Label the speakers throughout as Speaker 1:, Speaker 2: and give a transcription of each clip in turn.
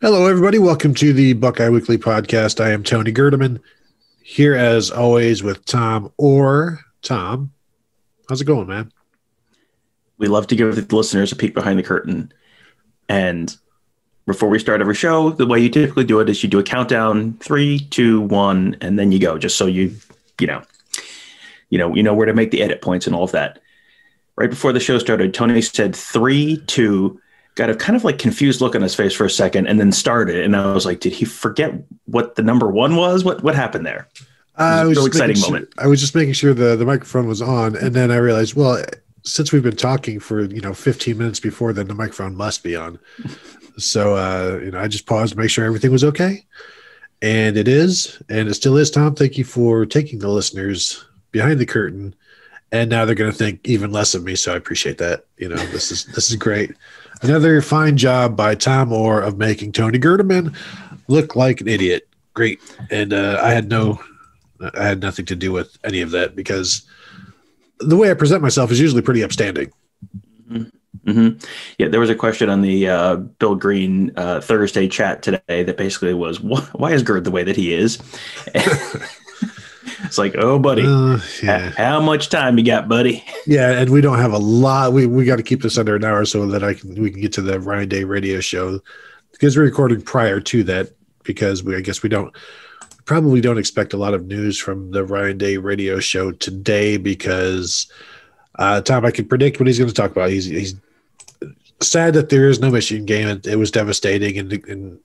Speaker 1: Hello, everybody. Welcome to the Buckeye Weekly podcast. I am Tony Gerdeman, here as always with Tom Orr. Tom, how's it going, man?
Speaker 2: We love to give the listeners a peek behind the curtain. And before we start every show, the way you typically do it is you do a countdown, 3, 2, 1, and then you go, just so you know where to make the edit points and all of that. Right before the show started, Tony said 3, 2, got a kind of like confused look on his face for a second, and then started. And I was like, did he forget what the number one was? What happened there? It was a real exciting moment.
Speaker 1: I was just making sure the microphone was on, and then I realized, well, since we've been talking for 15 minutes before, then the microphone must be on. So I just paused to make sure everything was okay, and it is, and it still is. Tom, thank you for taking the listeners behind the curtain, and now they're going to think even less of me. So I appreciate that. This is great. Another fine job by Tom Orr of making Tony Gerdeman look like an idiot. Great, and I had nothing to do with any of that because the way I present myself is usually pretty upstanding.
Speaker 2: Mm-hmm. Mm-hmm. Yeah, there was a question on the Bill Green Thursday chat today that basically was, why is Gerd the way that he is? It's like, oh, buddy, yeah. How much time you got, buddy?
Speaker 1: Yeah, and we don't have a lot. We got to keep this under an hour so that we can get to the Ryan Day radio show, because we're recording prior to that, because I guess we probably don't expect a lot of news from the Ryan Day radio show today, because Tom, I can predict what he's going to talk about. He's sad that there is no Michigan game. It was devastating, and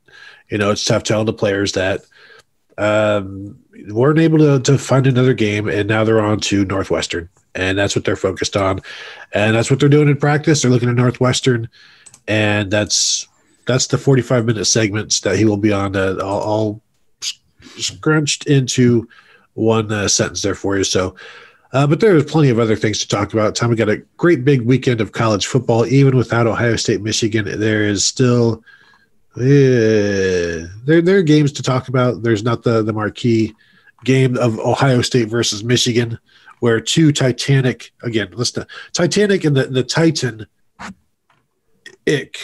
Speaker 1: it's tough telling the players that weren't able to find another game, and now they're on to Northwestern, and that's what they're focused on, and that's what they're doing in practice. They're looking at Northwestern, and that's the 45-minute segments that he will be on, all scrunched into one sentence there for you. So, but there's plenty of other things to talk about. Tom, we got a great big weekend of college football. Even without Ohio State, Michigan, there is still there are games to talk about. There's not the marquee game of Ohio State versus Michigan, where two Titanic, again, listen, Titanic and the Titan ick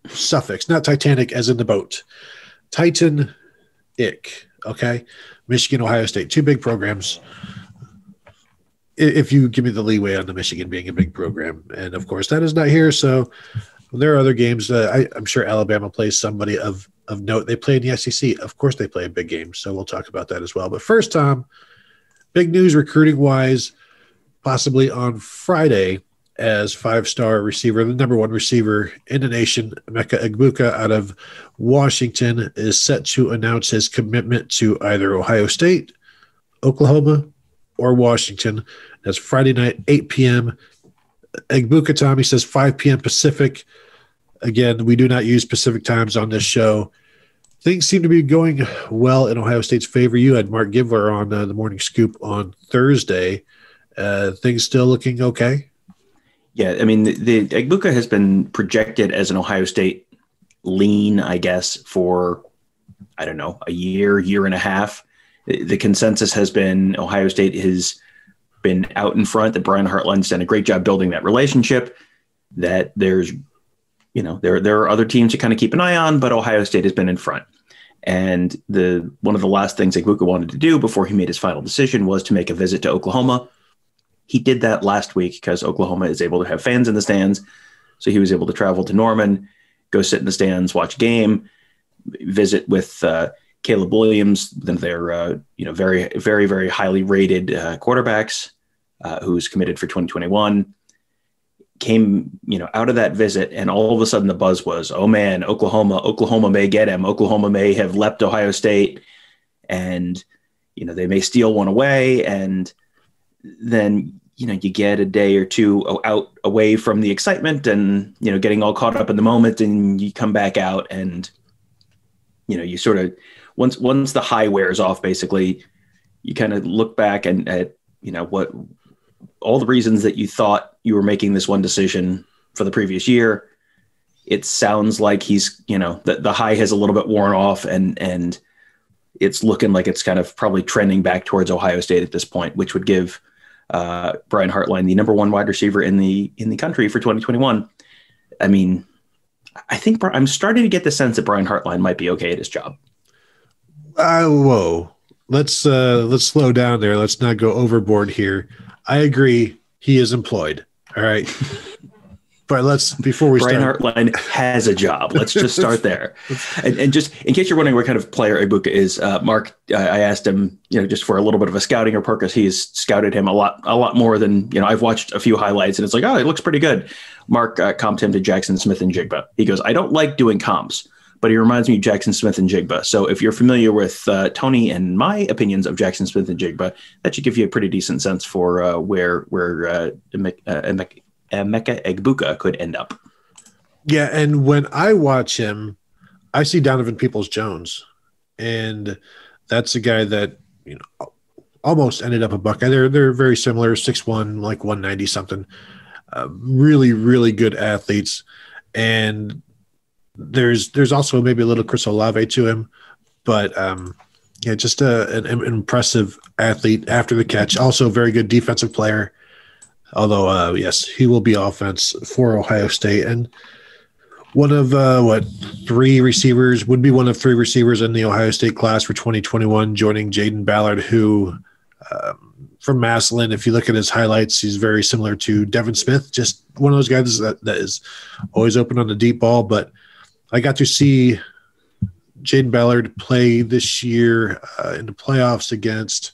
Speaker 1: suffix, not Titanic as in the boat. Titan ick, okay? Michigan, Ohio State, two big programs. If you give me the leeway on the Michigan being a big program. And, of course, that is not here, so there are other games. I'm sure Alabama plays somebody of note. They play in the SEC. Of course they play a big game, so we'll talk about that as well. But first, Tom, big news recruiting-wise, possibly on Friday, as five-star receiver, the number one receiver in the nation, Emeka Egbuka out of Washington, is set to announce his commitment to either Ohio State, Oklahoma, or Washington. That's Friday night, 8 p.m. Egbuka, Tommy, says 5 p.m. Pacific. Again, we do not use Pacific times on this show. Things seem to be going well in Ohio State's favor. You had Mark Givler on the Morning Scoop on Thursday. Things still looking okay?
Speaker 2: Yeah, I mean, the Egbuka has been projected as an Ohio State lean, I guess, for, I don't know, a year and a half. The consensus has been Ohio State has been out in front, that Brian Hartline's done a great job building that relationship, that there's, there are other teams to kind of keep an eye on, but Ohio State has been in front. And one of the last things Egbuka wanted to do before he made his final decision was to make a visit to Oklahoma. He did that last week because Oklahoma is able to have fans in the stands. So he was able to travel to Norman, go sit in the stands, watch a game, visit with Caleb Williams, then their very, very, very highly rated quarterbacks who's committed for 2021. Came out of that visit, and all of a sudden the buzz was, oh man, Oklahoma may get him. Oklahoma may have leapt Ohio State, and they may steal one away. And then you get a day or two out away from the excitement, and getting all caught up in the moment, and you come back out, and you sort of once the high wears off, basically, you kind of look back and at what all the reasons that you thought you were making this one decision for the previous year. It sounds like he's, the high has a little bit worn off, and it's looking like it's kind of probably trending back towards Ohio State at this point, which would give Brian Hartline the number one wide receiver in the country for 2021. I mean, I think I'm starting to get the sense that Brian Hartline might be okay at his job.
Speaker 1: Whoa. Let's slow down there. Let's not go overboard here. I agree. He is employed. All right. But before we
Speaker 2: Brian
Speaker 1: start.
Speaker 2: Hartline has a job. Let's just start there. And just in case you're wondering what kind of player Egbuka is, Mark, I asked him, just for a little bit of a scouting or purpose, he's scouted him a lot more than, I've watched a few highlights and it's like, oh, it looks pretty good. Mark comped him to Jackson Smith and Jigba. He goes, I don't like doing comps, but he reminds me of Jackson Smith and Jigba. So if you're familiar with Tony and my opinions of Jackson Smith and Jigba, that should give you a pretty decent sense for where Emeka Egbuka could end up.
Speaker 1: Yeah, and when I watch him, I see Donovan Peoples-Jones, and that's a guy that almost ended up a Buckeye. They're very similar, 6'1", like 190 something. Really, really good athletes, and there's also maybe a little Chris Olave to him, but just an impressive athlete after the catch. Also, a very good defensive player. Although, yes, he will be offense for Ohio State. And one of, three receivers in the Ohio State class for 2021, joining Jaden Ballard, who from Massillon, if you look at his highlights, he's very similar to Devin Smith, just one of those guys that is always open on the deep ball. But I got to see Jaden Ballard play this year in the playoffs against,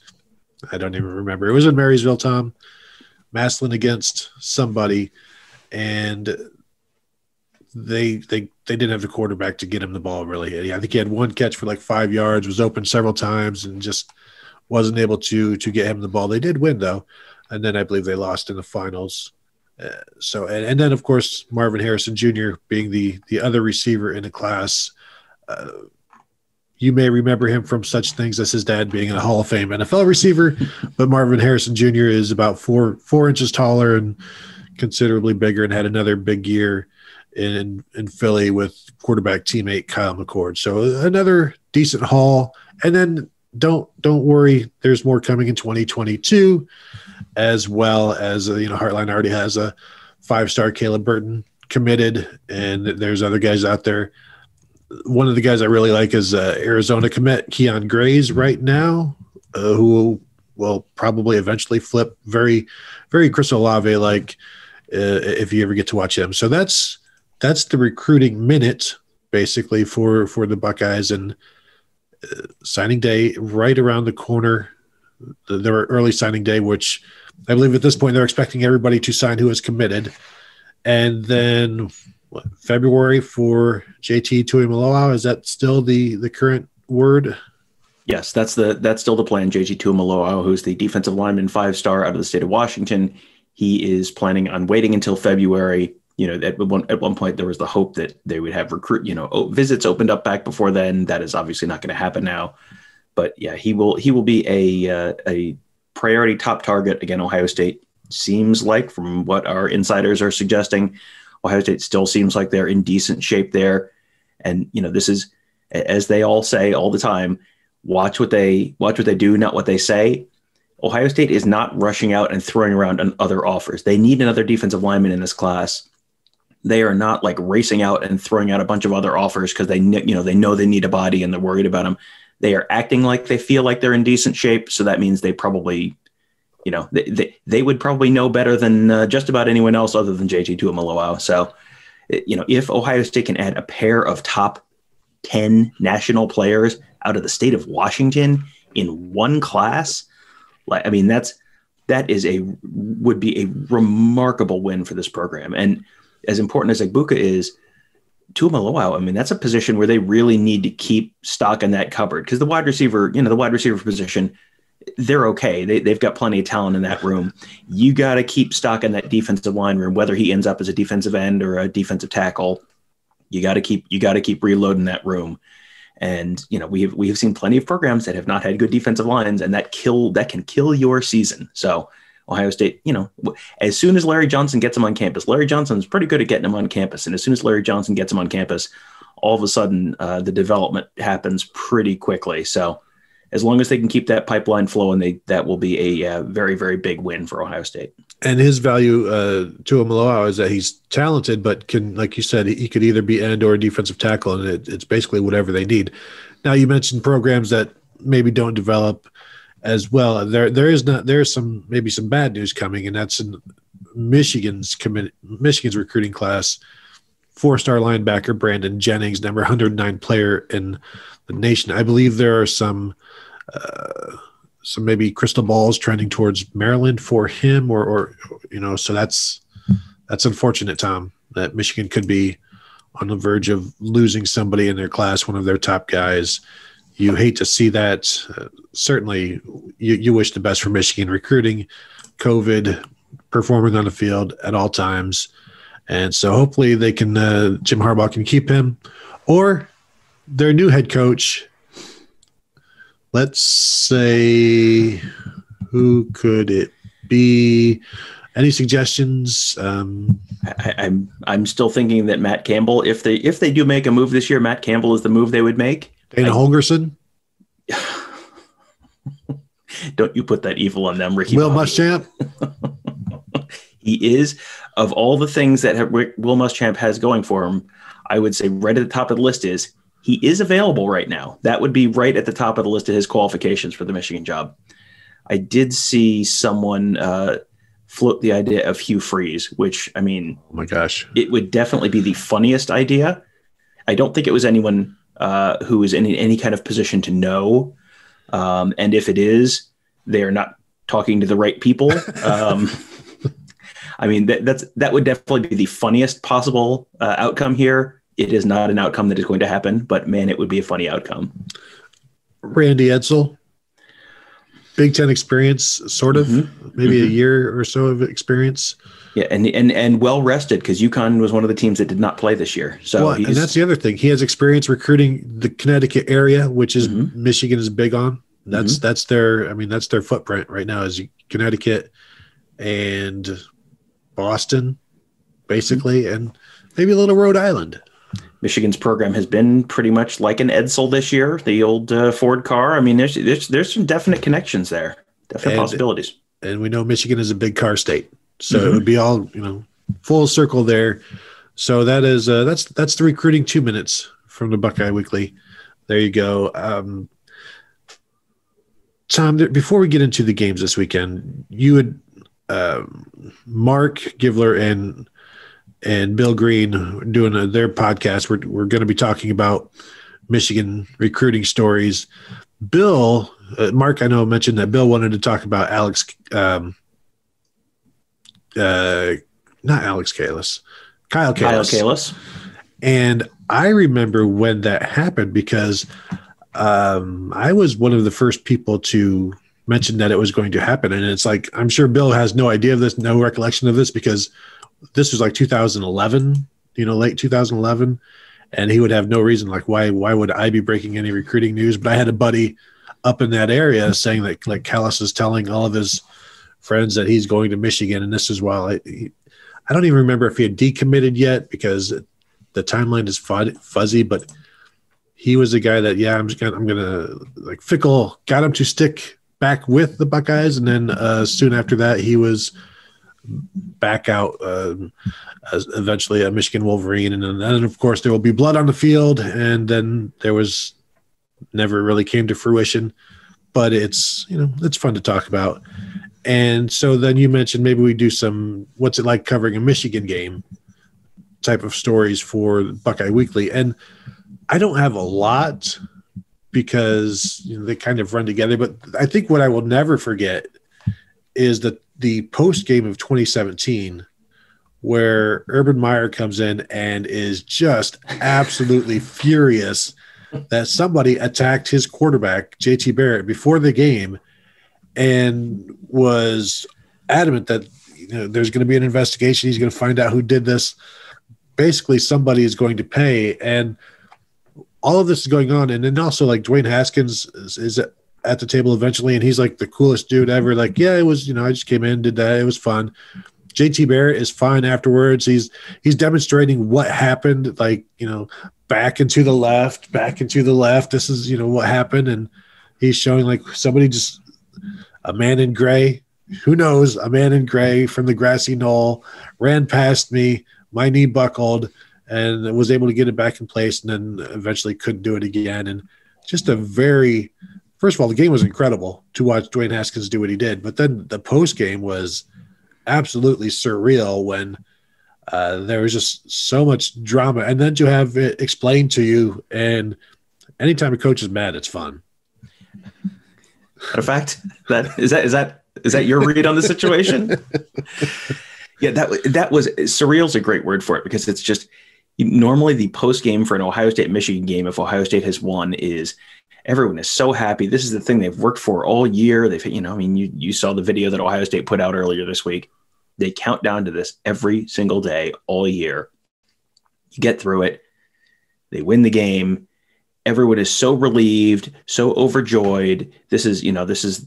Speaker 1: I don't even remember. It was in Marysville, Tom. Massillon against somebody, and they didn't have the quarterback to get him the ball really. I think he had one catch for like 5 yards, was open several times, and just wasn't able to get him the ball. They did win though, and then I believe they lost in the finals. And then of course Marvin Harrison Jr. being the other receiver in the class. You may remember him from such things as his dad being a Hall of Fame NFL receiver, but Marvin Harrison Jr. is about four inches taller and considerably bigger, and had another big year in Philly with quarterback teammate Kyle McCord. So another decent haul. And then don't worry, there's more coming in 2022, as well as Hartline already has a 5-star Caleb Burton committed, and there's other guys out there. One of the guys I really like is Arizona commit Keon Grays right now, who will probably eventually flip very, very Chris Olave like if you ever get to watch him. So that's the recruiting minute basically for the Buckeyes, and signing day right around the corner. Their early signing day, which I believe at this point they're expecting everybody to sign who is committed, and then February for JT Tuimoloau. Is that still the current word?
Speaker 2: Yes, that's still the plan. JT Tuimoloau, who's the defensive lineman 5-star out of the state of Washington, he is planning on waiting until February. At one point there was the hope that they would have visits opened up back before then. That is obviously not going to happen now. But yeah, he will be a priority top target. Again, Ohio State seems like, from what our insiders are suggesting, Ohio State still seems like they're in decent shape there. And, this is, as they all say all the time, watch what they do, not what they say. Ohio State is not rushing out and throwing around other offers. They need another defensive lineman in this class. They are not like racing out and throwing out a bunch of other offers because they know they need a body and they're worried about them. They are acting like they feel like they're in decent shape. So that means they probably, they would probably know better than just about anyone else other than JT Tuimoloau. So, if Ohio State can add a pair of top 10 national players out of the state of Washington in one class, that would be a remarkable win for this program. And as important as Egbuka is, Tuimoloau, that's a position where they really need to keep stock in that cupboard, because the wide receiver position, they're okay. They've got plenty of talent in that room. You got to keep stock in that defensive line room, whether he ends up as a defensive end or a defensive tackle. You got to keep reloading that room. And we have seen plenty of programs that have not had good defensive lines, and that can kill your season. So Ohio State, as soon as Larry Johnson gets him on campus, Larry Johnson's pretty good at getting him on campus. And as soon as Larry Johnson gets him on campus, all of a sudden the development happens pretty quickly. So as long as they can keep that pipeline flowing, that will be a very, very big win for Ohio State.
Speaker 1: And his value to Amaloa is that he's talented, but can, like you said, he could either be end or defensive tackle, and it's basically whatever they need. Now, you mentioned programs that maybe don't develop as well. There's some bad news coming, and that's in Michigan's recruiting class. 4-star linebacker Brandon Jennings, number 109 player in the nation. I believe there are some maybe crystal balls trending towards Maryland for him, or so that's unfortunate, Tom, that Michigan could be on the verge of losing somebody in their class, one of their top guys. You hate to see that. Certainly, you wish the best for Michigan recruiting, COVID, performing on the field at all times. And so hopefully they can Jim Harbaugh can keep him, or their new head coach. Let's say, who could it be? Any suggestions?
Speaker 2: I'm still thinking that Matt Campbell, if they do make a move this year, Matt Campbell is the move they would make.
Speaker 1: Dana Holgerson.
Speaker 2: Don't you put that evil on them, Ricky?
Speaker 1: Will Muschamp.
Speaker 2: He is, of all the things that Will Muschamp has going for him, I would say right at the top of the list is he is available right now. That would be right at the top of the list of his qualifications for the Michigan job. I did see someone float the idea of Hugh Freeze, which, I mean,
Speaker 1: oh my gosh,
Speaker 2: it would definitely be the funniest idea. I don't think it was anyone who is in any kind of position to know. And if it is, they're not talking to the right people. I mean, that would definitely be the funniest possible outcome here. It is not an outcome that is going to happen, but man, it would be a funny outcome.
Speaker 1: Randy Edsall, Big Ten experience, sort of, maybe a year or so of experience.
Speaker 2: Yeah, and well rested, because UConn was one of the teams that did not play this year. So
Speaker 1: and that's the other thing. He has experience recruiting the Connecticut area, which is Michigan is big on. That's their footprint right now is Connecticut and Boston, basically, and maybe a little Rhode Island.
Speaker 2: Michigan's program has been pretty much like an Edsel this year, the old Ford car. I mean, there's some definite connections there, definite possibilities. And
Speaker 1: we know Michigan is a big car state, so it would be all full circle there. So that is that's the recruiting 2 minutes from the Buckeye Weekly. There you go. Tom, before we get into the games this weekend, you would Mark Givler and Bill Green doing their podcast. We're going to be talking about Michigan recruiting stories. Bill, Mark, I know mentioned that Bill wanted to talk about Kyle Kalis. And I remember when that happened because I was one of the first people to mention that it was going to happen. And it's like, I'm sure Bill has no idea of this, no recollection of this, because this was like 2011, late 2011. And he would have no reason, like, why would I be breaking any recruiting news? But I had a buddy up in that area saying that, like, Kalis is telling all of his friends that he's going to Michigan. And this is while I don't even remember if he had decommitted yet, because the timeline is fuzzy, but he was the guy that, I'm going to like Fickle got him to stick back with the Buckeyes. And then soon after that, he was back out as eventually a Michigan Wolverine. And then, of course, there will be blood on the field. And then there was never really came to fruition, but it's fun to talk about. And so then you mentioned maybe we do some, what's it like covering a Michigan game type of stories for Buckeye Weekly. And I don't have a lot because they kind of run together, but I think what I will never forget is the post game of 2017, where Urban Meyer comes in and is just absolutely furious that somebody attacked his quarterback, JT Barrett, before the game, and was adamant that there's going to be an investigation. He's going to find out who did this. Basically, somebody is going to pay, and all of this is going on. And then also, like, Dwayne Haskins is at the table eventually, and he's like the coolest dude ever. Like, yeah, it was, I just came in, did that. It was fun. JT Barrett is fine afterwards. He's demonstrating what happened, like, back and to the left. This is, what happened. And he's showing like somebody just a man in gray. Who knows? A man in gray from the grassy knoll ran past me. My knee buckled and was able to get it back in place, and then eventually couldn't do it again. And just a very – first of all, the game was incredible to watch Dwayne Haskins do what he did. But then the post-game was absolutely surreal when there was just so much drama. And then to have it explained to you, and anytime a coach is mad, it's fun.
Speaker 2: Matter of fact, is that your read on the situation? Yeah, that was surreal's a great word for it, because it's just normally the post game for an Ohio State Michigan game, if Ohio State has won, is everyone is so happy. This is the thing they've worked for all year. They've, you saw the video that Ohio State put out earlier this week. They count down to this every single day, all year. You get through it. They win the game. Everyone is so relieved, so overjoyed. This is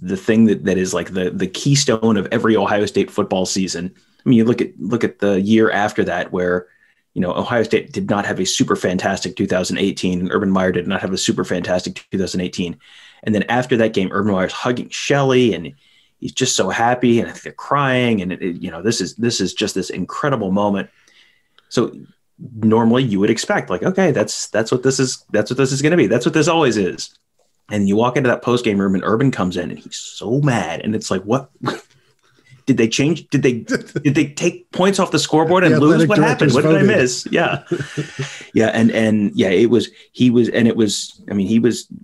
Speaker 2: the thing that is like the keystone of every Ohio State football season. I mean, you look at the year after that, where, Ohio State did not have a super fantastic 2018. And Urban Meyer did not have a super fantastic 2018. And then after that game, Urban Meyer's hugging Shelley, and he's just so happy, and I think they're crying. And this is just this incredible moment. So normally you would expect, like, okay, that's what this is. That's what this is going to be. That's what this always is. And you walk into that post game room, and Urban comes in, and he's so mad. And it's like, what? Did they change? Did they take points off the scoreboard and lose? What happened? What did I miss? Yeah. Yeah. And yeah, he was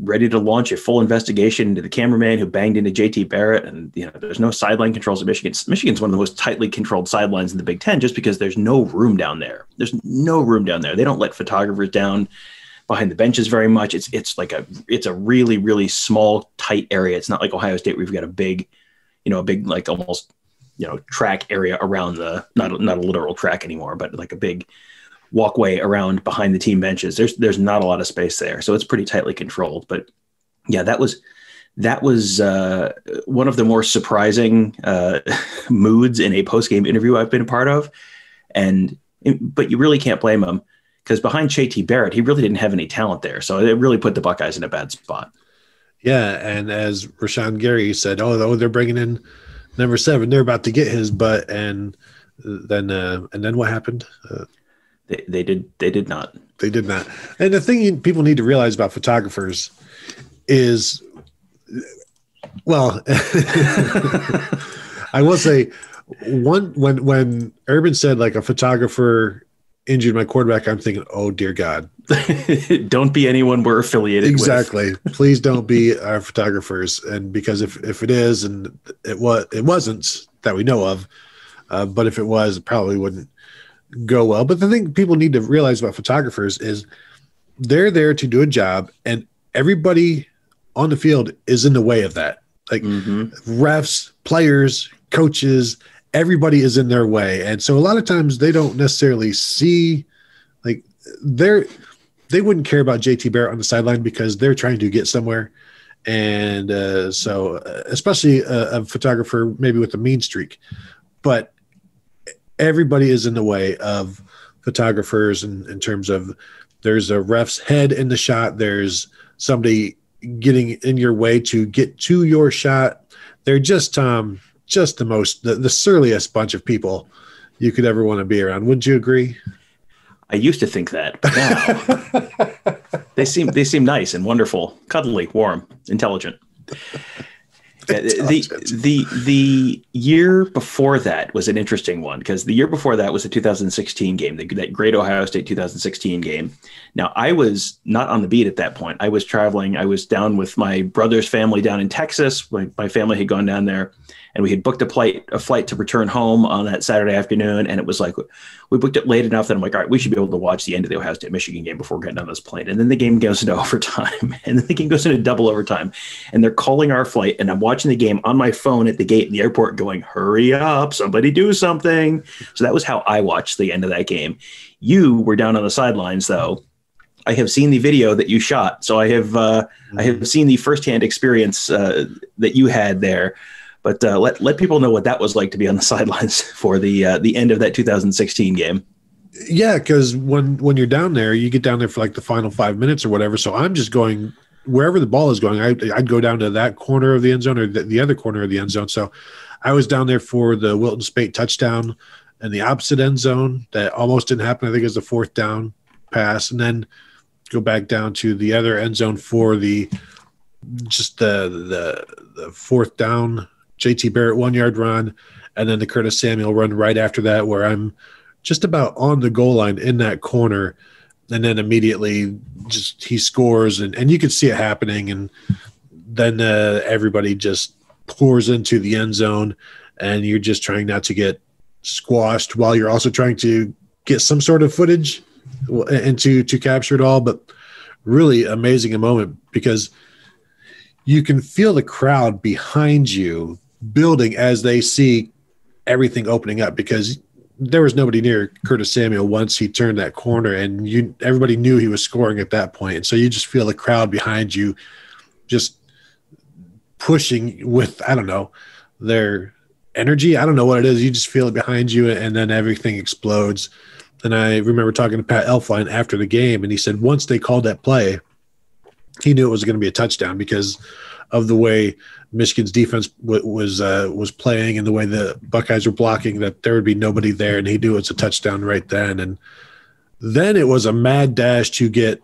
Speaker 2: ready to launch a full investigation into the cameraman who banged into JT Barrett. And, there's no sideline controls at Michigan. Michigan's one of the most tightly controlled sidelines in the Big Ten, just because there's no room down there. There's no room down there. They don't let photographers down behind the benches very much. It's a really, really small, tight area. It's not like Ohio State, where we've got a big, like almost, track area around not a literal track anymore, but like a big walkway around behind the team benches. There's not a lot of space there. So it's pretty tightly controlled. But yeah, that was one of the more surprising moods in a post-game interview I've been a part of. But you really can't blame him, because behind JT Barrett, he really didn't have any talent there. So it really put the Buckeyes in a bad spot.
Speaker 1: Yeah. And as Rashawn Gary said, they're bringing in number 7, they're about to get his butt, and then what happened?
Speaker 2: They did not.
Speaker 1: They did not. And the thing people need to realize about photographers is, well, I will say, when Urban said like a photographer injured my quarterback, I'm thinking, oh dear God,
Speaker 2: don't be anyone we're affiliated
Speaker 1: exactly. with. Please don't be our photographers. And because if it is, and it wasn't that we know of, but if it was, it probably wouldn't go well. But the thing people need to realize about photographers is they're there to do a job, and everybody on the field is in the way of that. Like refs, players, coaches, everybody is in their way. And so a lot of times they don't necessarily see, like, they wouldn't care about JT Barrett on the sideline because they're trying to get somewhere. And so especially a photographer maybe with a mean streak, but everybody is in the way of photographers in terms of there's a ref's head in the shot. There's somebody getting in your way to get to your shot. They're just the surliest bunch of people you could ever want to be around. Wouldn't you agree?
Speaker 2: I used to think that, but now they seem nice and wonderful, cuddly, warm, intelligent. The year before that was an interesting one, because the year before that was the 2016 game, that great Ohio State 2016 game. Now, I was not on the beat at that point. I was traveling. I was down with my brother's family down in Texas. My family had gone down there, and we had booked a flight to return home on that Saturday afternoon. And it was like, we booked it late enough that I'm like, all right, we should be able to watch the end of the Ohio State Michigan game before getting on this plane. And then the game goes into overtime, and then the game goes into double overtime, and they're calling our flight. And I'm watching the game on my phone at the gate in the airport going, hurry up, somebody do something. So that was how I watched the end of that game. You were down on the sidelines, though. I have seen the video that you shot. So I have seen the firsthand experience that you had there. But let people know what that was like to be on the sidelines for the end of that 2016 game.
Speaker 1: Yeah, because when you're down there, you get down there for like the final 5 minutes or whatever. So I'm just going wherever the ball is going, I'd go down to that corner of the end zone or the other corner of the end zone. So I was down there for the Wilton Spate touchdown in the opposite end zone that almost didn't happen. I think it was the 4th down pass, and then go back down to the other end zone for the 4th down JT Barrett 1-yard run, and then the Curtis Samuel run right after that, where I'm just about on the goal line in that corner, and then immediately just he scores, and you could see it happening, and then everybody just pours into the end zone, and you're just trying not to get squashed while you're also trying to get some sort of footage and to capture it all. But really amazing a moment, because you can feel the crowd behind you building as they see everything opening up, because there was nobody near Curtis Samuel once he turned that corner, and everybody knew he was scoring at that point. And so you just feel the crowd behind you just pushing with, I don't know, their energy. I don't know what it is. You just feel it behind you, and then everything explodes. And I remember talking to Pat Elflein after the game, and he said once they called that play, he knew it was going to be a touchdown because of the way Michigan's defense was playing and the way the Buckeyes were blocking, that there would be nobody there, and he knew it was a touchdown right then. And then it was a mad dash to get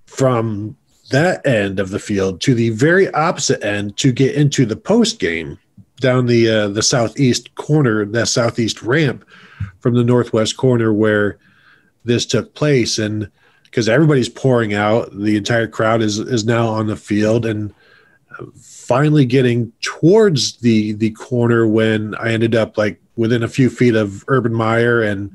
Speaker 1: from that end of the field to the very opposite end to get into the post game down the southeast corner, that southeast ramp from the northwest corner where this took place. And because everybody's pouring out, the entire crowd is now on the field, and finally getting towards the corner when I ended up like within a few feet of Urban Meyer and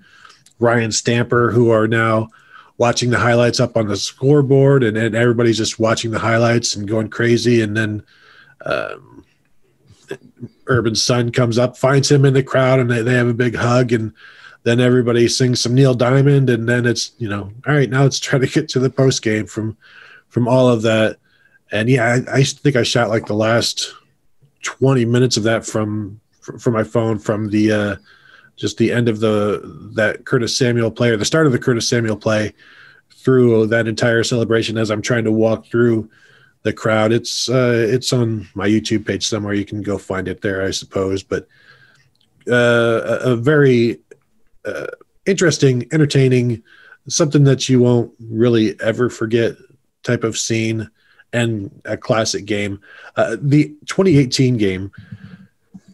Speaker 1: Ryan Stamper, who are now watching the highlights up on the scoreboard, and everybody's just watching the highlights and going crazy. And then Urban's son comes up, finds him in the crowd, and they have a big hug, and then everybody sings some Neil Diamond, and then it's, all right, now let's try to get to the post game from all of that. And yeah, I think I shot like the last 20 minutes of that from my phone, from the just the end of that Curtis Samuel play, or the start of the Curtis Samuel play, through that entire celebration as I'm trying to walk through the crowd. It's on my YouTube page somewhere. You can go find it there, I suppose. But a very interesting, entertaining, something that you won't really ever forget type of scene, and a classic game. The 2018 game,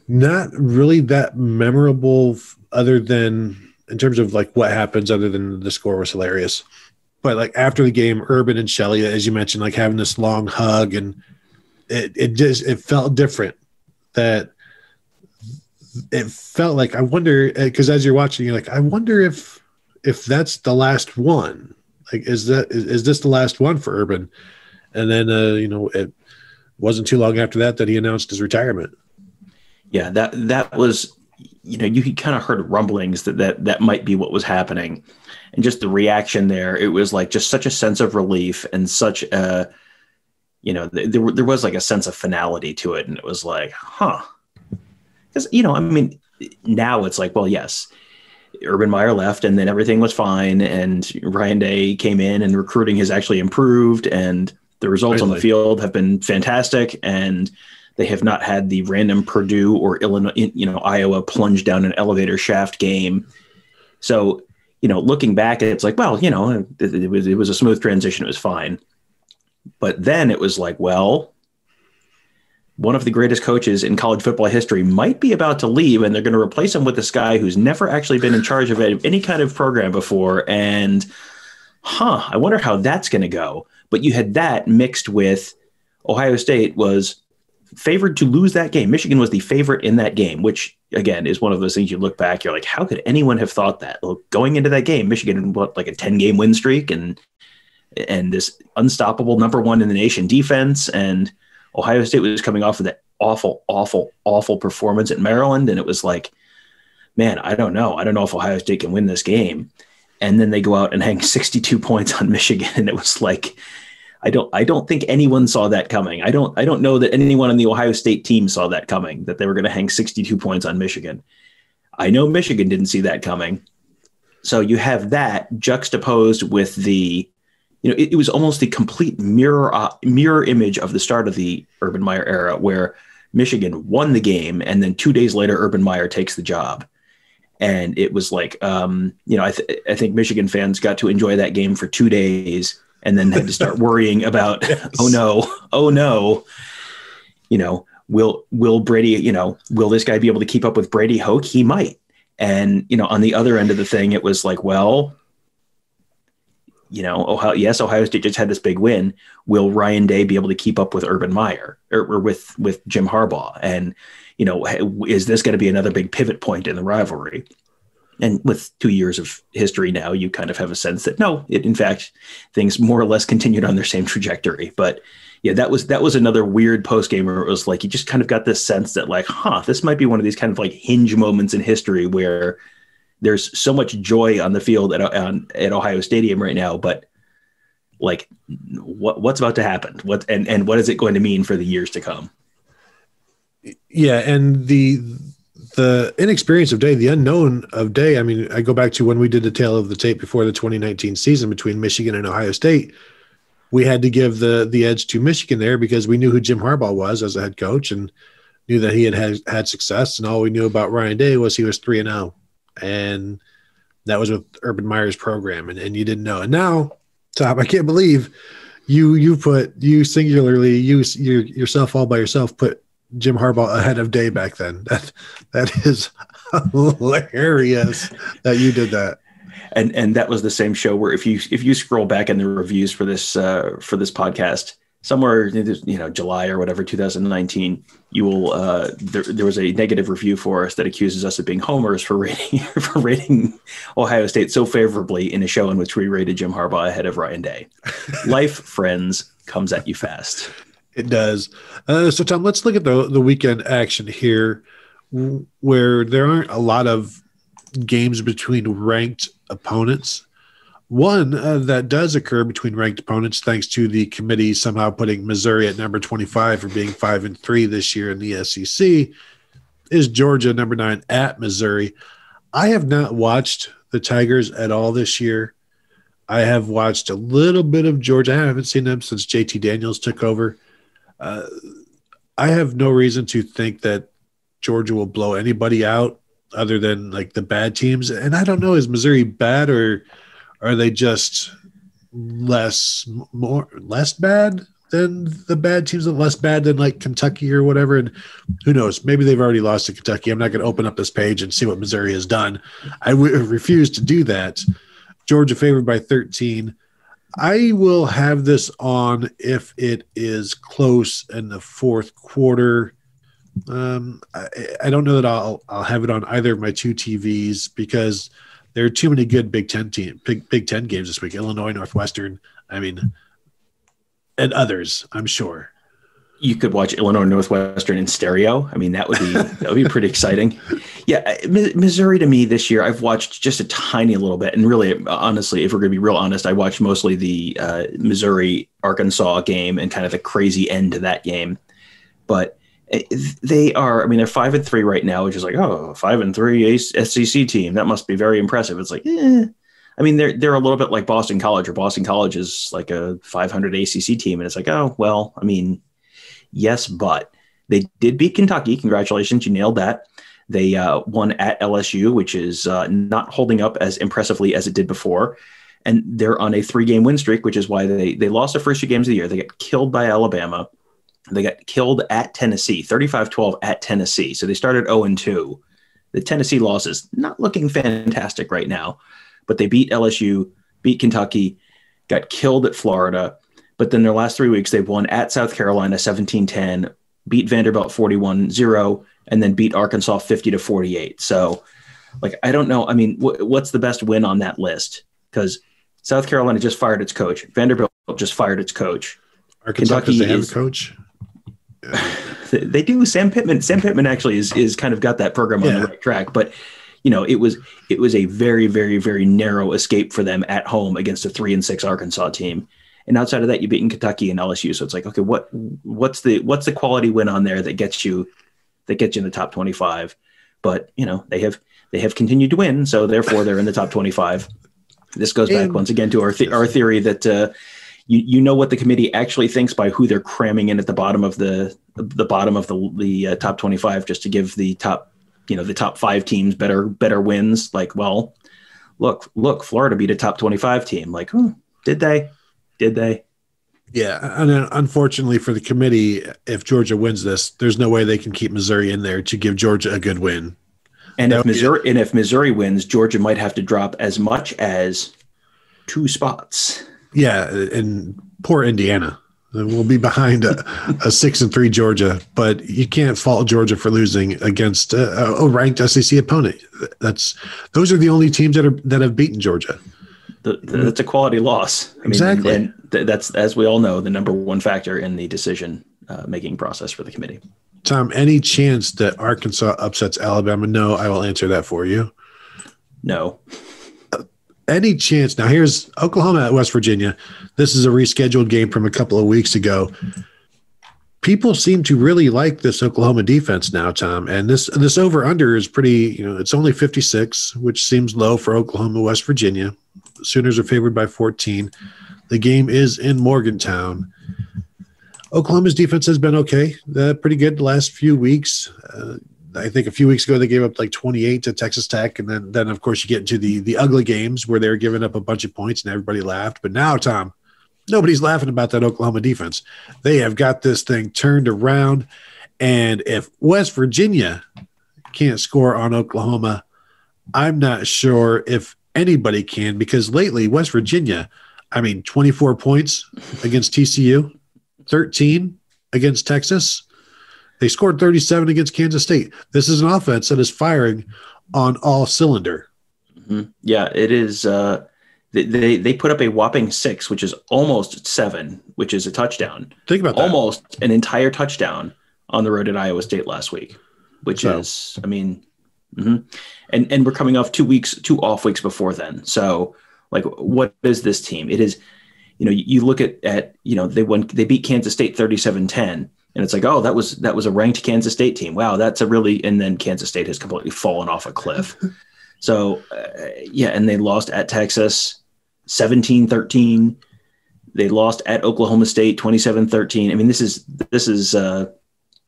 Speaker 1: not really that memorable other than in terms of like what happens, other than the score was hilarious. But like after the game, Urban and Shelley, as you mentioned, like having this long hug, and it felt different. That it felt like, I wonder, because as you're watching, you're like, I wonder if that's the last one. Like, is this the last one for Urban? And then, it wasn't too long after that he announced his retirement.
Speaker 2: Yeah, that was, you kind of heard rumblings that might be what was happening. And just the reaction there, it was like just such a sense of relief, and such a, there was like a sense of finality to it. And it was like, huh. Because, now it's like, well, yes, Urban Meyer left, and then everything was fine. And Ryan Day came in, and recruiting has actually improved, and the results on the field have been fantastic, and they have not had the random Purdue or Illinois, Iowa plunge down an elevator shaft game. So, looking back, it's like, well, it was a smooth transition. It was fine. But then it was like, well, one of the greatest coaches in college football history might be about to leave, and they're going to replace him with this guy who's never actually been in charge of any kind of program before. And, I wonder how that's going to go. But you had that mixed with Ohio State was favored to lose that game. Michigan was the favorite in that game, which, again, is one of those things you look back, you're like, how could anyone have thought that? Well, going into that game, Michigan, like a 10-game win streak, and this unstoppable number one in the nation defense, and Ohio State was coming off of that awful, awful, awful performance at Maryland, and it was like, man, I don't know if Ohio State can win this game. And then they go out and hang 62 points on Michigan, and it was like, I don't think anyone saw that coming. I don't know that anyone on the Ohio State team saw that coming, that they were going to hang 62 points on Michigan. I know Michigan didn't see that coming. So you have that juxtaposed with the it was almost the complete mirror image of the start of the Urban Meyer era, where Michigan won the game, and then 2 days later, Urban Meyer takes the job. And it was like, I think Michigan fans got to enjoy that game for 2 days and then had to start worrying about, yes. oh no, will Brady, will this guy be able to keep up with Brady Hoke? He might. And, on the other end of the thing, it was like, well, Ohio State just had this big win. Will Ryan Day be able to keep up with Urban Meyer or with Jim Harbaugh? And, is this going to be another big pivot point in the rivalry? And with 2 years of history now, you kind of have a sense that no, in fact, things more or less continued on their same trajectory. But yeah, that was another weird post game where it was like, you just kind of got this sense that like, this might be one of these kind of like hinge moments in history where there's so much joy on the field at Ohio Stadium right now, but like what's about to happen? What is it going to mean for the years to come?
Speaker 1: Yeah. And the inexperience of Day, the unknown of Day. I mean, I go back to when we did the tale of the tape before the 2019 season between Michigan and Ohio State. We had to give the edge to Michigan there because we knew who Jim Harbaugh was as a head coach and knew that he had success. And all we knew about Ryan Day was he was 3-0. And that was with Urban Meyer's program. And you didn't know. And now, Tom, I can't believe you singularly, yourself all by yourself, put Jim Harbaugh ahead of Day back then. That is hilarious that you did that.
Speaker 2: And that was the same show where if you scroll back in the reviews for this podcast, somewhere, July or whatever, 2019, you will there was a negative review for us that accuses us of being homers for rating Ohio State so favorably in a show in which we rated Jim Harbaugh ahead of Ryan Day. Life, friends, comes at you fast.
Speaker 1: It does. So, Tom, let's look at the weekend action here, where there aren't a lot of games between ranked opponents. One that does occur between ranked opponents, thanks to the committee somehow putting Missouri at number 25 for being 5-3 this year in the SEC, is Georgia, number 9, at Missouri. I have not watched the Tigers at all this year. I have watched a little bit of Georgia. I haven't seen them since JT Daniels took over. I have no reason to think that Georgia will blow anybody out other than like the bad teams. And I don't know, is Missouri bad or are they just less bad than the bad teams and less bad than like Kentucky or whatever? And who knows, maybe they've already lost to Kentucky. I'm not going to open up this page and see what Missouri has done. I refuse to do that. Georgia favored by 13. I will have this on if it is close in the fourth quarter. I don't know that I'll have it on either of my two TVs because there are too many good Big Ten games this week. Illinois, Northwestern, and others, I'm sure.
Speaker 2: You could watch Illinois Northwestern in stereo. That would be pretty exciting. Yeah, Missouri to me this year, I've watched just a tiny little bit, and really, honestly, if we're going to be real honest, I watched mostly the Missouri-Arkansas game and kind of the crazy end to that game. But they are, they're 5-3 right now, which is like, 5-3 SEC team. That must be very impressive. It's like, they're a little bit like Boston College, or Boston College is like a 500 ACC team, and it's like, yes, but they did beat Kentucky. Congratulations, you nailed that. They won at LSU, which is not holding up as impressively as it did before. And they're on a 3-game win streak, which is why they lost the first 2 games of the year. They got killed by Alabama. They got killed at Tennessee, 35-12 at Tennessee. So they started 0-2. The Tennessee loss is not looking fantastic right now, but they beat LSU, beat Kentucky, got killed at Florida. But then their last 3 weeks, they've won at South Carolina 17-10, beat Vanderbilt 41-0, and then beat Arkansas 50-48. So, I don't know. What's the best win on that list? Because South Carolina just fired its coach. Vanderbilt just fired its coach.
Speaker 1: Arkansas, does they have a coach?
Speaker 2: They do. Sam Pittman actually is kind of got that program on the right track. But, it was a very, very, very narrow escape for them at home against a 3-6 Arkansas team. And outside of that, you've beaten Kentucky and LSU. So it's like, okay, what's the quality win on there that gets you in the top 25? But they have continued to win, so therefore they're in the top 25. This goes back once again to our theory that you know what the committee actually thinks by who they're cramming in at the bottom of the top 25, just to give the top 5 teams better wins. Like, well, look, Florida beat a top 25 team. Like, did they?
Speaker 1: Yeah, and unfortunately for the committee, if Georgia wins this, there's no way they can keep Missouri in there to give Georgia a good win.
Speaker 2: And if Missouri wins, Georgia might have to drop as much as 2 spots.
Speaker 1: Yeah, and poor Indiana. We'll be behind a 6-3 Georgia, but you can't fault Georgia for losing against a ranked SEC opponent. Those are the only teams that have beaten Georgia.
Speaker 2: That's a quality loss.
Speaker 1: Exactly.
Speaker 2: And that's, as we all know, the number one factor in the decision making process for the committee.
Speaker 1: Tom, any chance that Arkansas upsets Alabama? No, I will answer that for you.
Speaker 2: No.
Speaker 1: Any chance? Now, here's Oklahoma at West Virginia. This is a rescheduled game from a couple of weeks ago. People seem to really like this Oklahoma defense now, Tom. And this over-under is pretty, it's only 56, which seems low for Oklahoma, West Virginia. The Sooners are favored by 14. The game is in Morgantown. Oklahoma's defense has been okay, pretty good the last few weeks. I think a few weeks ago they gave up like 28 to Texas Tech, and then of course you get into the ugly games where they're giving up a bunch of points and everybody laughed. But now, Tom, nobody's laughing about that Oklahoma defense. They have got this thing turned around, and if West Virginia can't score on Oklahoma, I'm not sure if anybody can, because lately West Virginia, 24 points against TCU. 13 against Texas. They scored 37 against Kansas State. This is an offense that is firing on all cylinder.
Speaker 2: Mm-hmm. Yeah, it is. They put up a whopping 6, which is almost 7, which is a touchdown.
Speaker 1: Think about that.
Speaker 2: Almost an entire touchdown on the road at Iowa State last week, which is, mm-hmm. And we're coming off 2 off weeks before then. So, like, what is this team? It is. You look at they beat Kansas State 37-10, and it's like, oh, that was a ranked Kansas State team. Wow, and then Kansas State has completely fallen off a cliff. So, and they lost at Texas 17-13. They lost at Oklahoma State 27-13. This is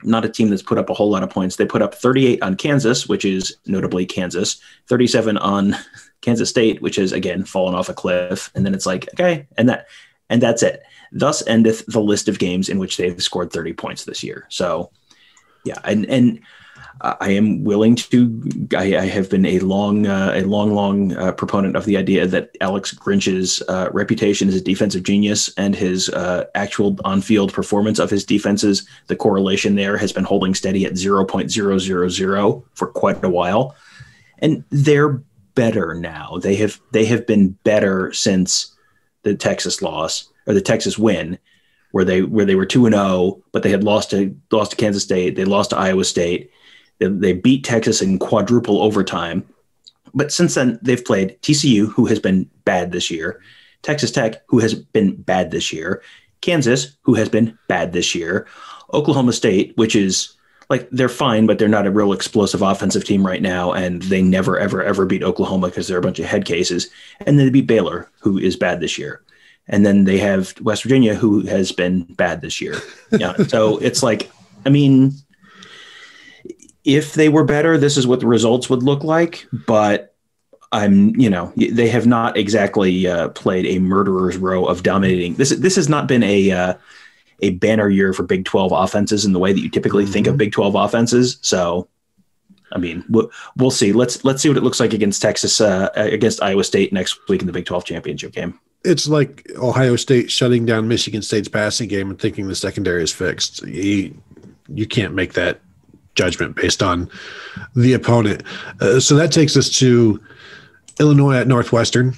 Speaker 2: not a team that's put up a whole lot of points. They put up 38 on Kansas, which is notably Kansas, 37 on Kansas State, which is again fallen off a cliff. And then it's like, okay, and that's it. Thus endeth the list of games in which they've scored 30 points this year. So yeah. And I am willing to, I have been a long proponent of the idea that Alex Grinch's reputation as a defensive genius and his actual on-field performance of his defenses, the correlation there has been holding steady at 0.000 for quite a while. And they're better now. They have been better since the Texas loss, or the Texas win, where they were 2-0, but they had lost to Kansas State. They lost to Iowa State. They beat Texas in quadruple overtime. But since then, they've played TCU, who has been bad this year, Texas Tech, who has been bad this year, Kansas, who has been bad this year, Oklahoma State, which is like, they're fine, but they're not a real explosive offensive team right now, and they never, ever, ever beat Oklahoma because they're a bunch of head cases. And then they beat Baylor, who is bad this year. And then they have West Virginia, who has been bad this year. Yeah. So it's like, if they were better, this is what the results would look like. But they have not exactly played a murderer's row of dominating. This has not been a banner year for Big 12 offenses in the way that you typically think of Big 12 offenses. So, we'll see. Let's see what it looks like against Texas, against Iowa State next week in the Big 12 championship game.
Speaker 1: It's like Ohio State shutting down Michigan State's passing game and thinking the secondary is fixed. You can't make that judgment based on the opponent. So that takes us to Illinois at Northwestern,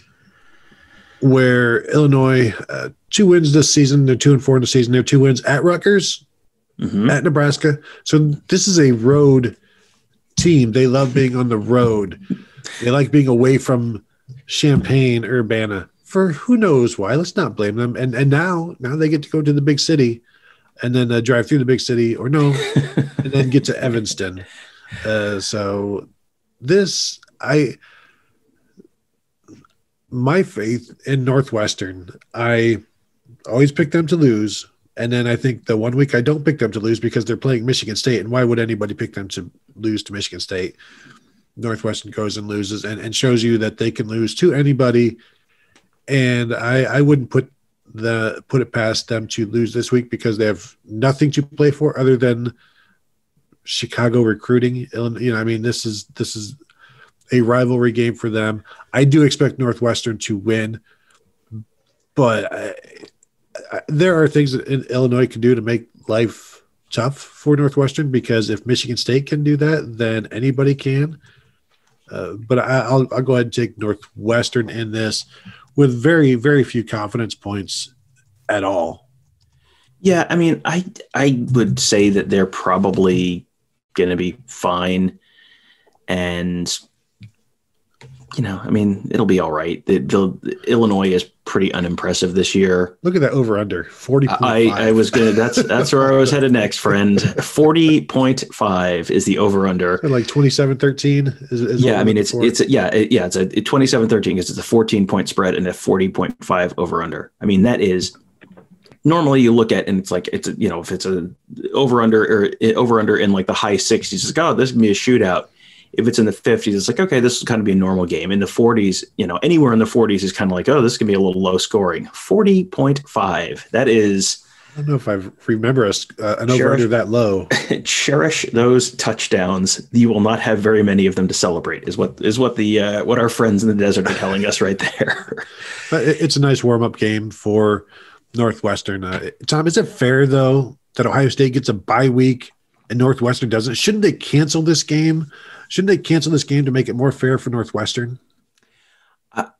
Speaker 1: where Illinois, 2 wins this season. They're 2-4 in the season. They're 2 wins at Rutgers, at Nebraska. So this is a road team. They love being on the road. They like being away from Champaign, Urbana, for who knows why. Let's not blame them. And now they get to go to the big city and then drive through the big city, and then get to Evanston. So this, my faith in Northwestern, I always pick them to lose. And then I think the 1 week I don't pick them to lose because they're playing Michigan State. And why would anybody pick them to lose to Michigan State? Northwestern goes and loses and shows you that they can lose to anybody. And I wouldn't put it past them to lose this week because they have nothing to play for other than Chicago recruiting. This is a rivalry game for them. I do expect Northwestern to win, but there are things that Illinois can do to make life tough for Northwestern, because if Michigan State can do that, then anybody can. But I'll go ahead and take Northwestern in this with very, very few confidence points at all.
Speaker 2: Yeah, I mean, I would say that they're probably going to be fine. And, it'll be all right. The Illinois is pretty unimpressive this year.
Speaker 1: Look at that over-under, 40.5.
Speaker 2: I was going to – that's where I was headed next, friend. 40.5 is the over-under.
Speaker 1: Like 27-13 is
Speaker 2: yeah, I mean, it's a 27-13 because it's a 14-point spread and a 40.5 over-under. I mean, that is – normally you look at and it's like if it's a over-under in like the high 60s, it's like, oh, this can be a shootout. If it's in the 50s, it's like, okay, this is kind of be a normal game. In the 40s, anywhere in the 40s is kind of like, oh, this can be a little low scoring. 40.5. That is.
Speaker 1: I don't know if I remember an over-under that low.
Speaker 2: Cherish those touchdowns. You will not have very many of them to celebrate. Is what our friends in the desert are telling us right there.
Speaker 1: It's a nice warm-up game for Northwestern. Tom, is it fair though that Ohio State gets a bye week and Northwestern doesn't? Shouldn't they cancel this game? Shouldn't they cancel this game to make it more fair for Northwestern?